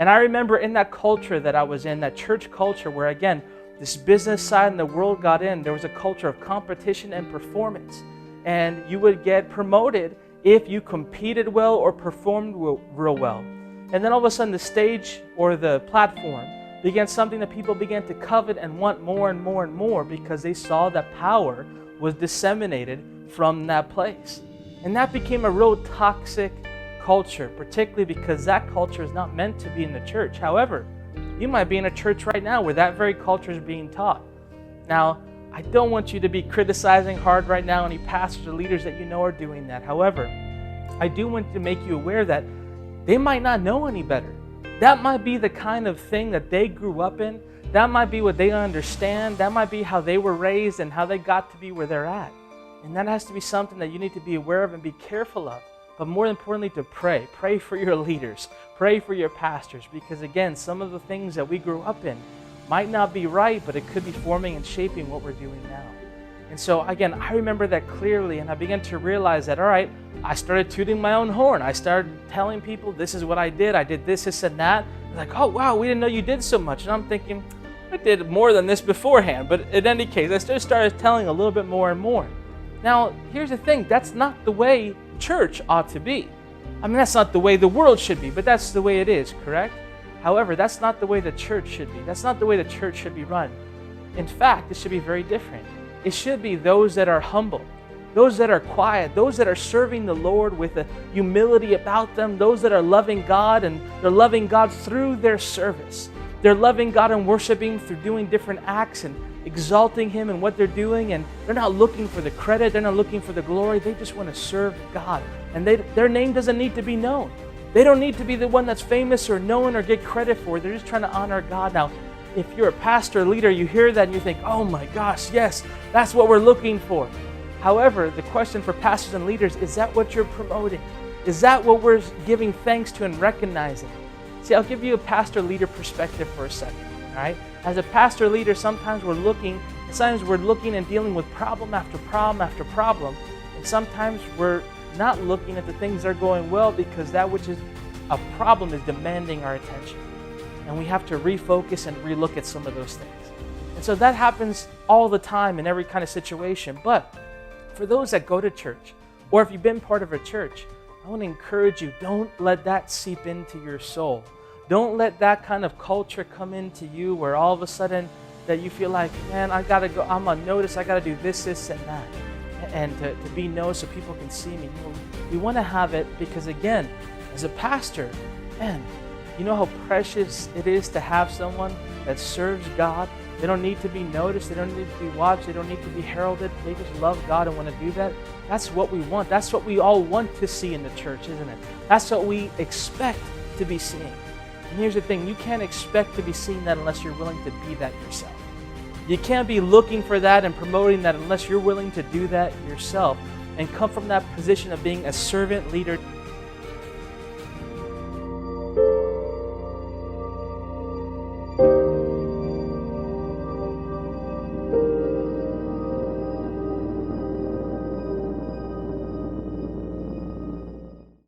And I remember in that culture that I was in, that church culture where, again, this business side and the world got in, there was a culture of competition and performance. And you would get promoted if you competed well or performed real well. And then all of a sudden the stage or the platform began something that people began to covet and want more and more and more because they saw that power was disseminated from that place. And that became a real toxic culture, particularly because that culture is not meant to be in the church. However, you might be in a church right now where that very culture is being taught. Now, I don't want you to be criticizing hard right now any pastors or leaders that you know are doing that. However, I do want to make you aware that they might not know any better. That might be the kind of thing that they grew up in. That might be what they understand. That might be how they were raised and how they got to be where they're at. And that has to be something that you need to be aware of and be careful of. But more importantly, to pray. Pray for your leaders. Pray for your pastors. Because again, some of the things that we grew up in might not be right, but it could be forming and shaping what we're doing now. And so again, I remember that clearly, and I began to realize that, all right, I started tooting my own horn. I started telling people, this is what I did this and that. They're like, oh wow, we didn't know you did so much. And I'm thinking, I did more than this beforehand. But in any case, I just started telling a little bit more and more. Now, here's the thing, that's not the way church ought to be. I mean, that's not the way the world should be, but that's the way it is, correct? However, that's not the way the church should be. That's not the way the church should be run. In fact, it should be very different. It should be those that are humble, those that are quiet, those that are serving the Lord with a humility about them, those that are loving God, and they're loving God through their service. They're loving God and worshiping through doing different acts and exalting Him in what they're doing, and they're not looking for the credit, they're not looking for the glory, they just want to serve God. And their name doesn't need to be known. They don't need to be the one that's famous or known or get credit for it. They're just trying to honor God. Now, if you're a pastor or leader, you hear that and you think, oh my gosh, yes, that's what we're looking for. However, the question for pastors and leaders, is that what you're promoting? Is that what we're giving thanks to and recognizing? See, I'll give you a pastor-leader perspective for a second, all right? As a pastor-leader, sometimes we're looking and dealing with problem after problem after problem, and sometimes we're not looking at the things that are going well because that which is a problem is demanding our attention. And we have to refocus and relook at some of those things. And so that happens all the time in every kind of situation. But for those that go to church, or if you've been part of a church, I want to encourage you, don't let that seep into your soul. Don't let that kind of culture come into you where all of a sudden that you feel like, man, I got to go, I'm on notice, I got to do this, and that. And to be noticed so people can see me. We want to have it because, again, as a pastor, man, you know how precious it is to have someone that serves God. They don't need to be noticed. They don't need to be watched. They don't need to be heralded. They just love God and want to do that. That's what we want. That's what we all want to see in the church, isn't it? That's what we expect to be seeing. And here's the thing. You can't expect to be seeing that unless you're willing to be that yourself. You can't be looking for that and promoting that unless you're willing to do that yourself and come from that position of being a servant leader.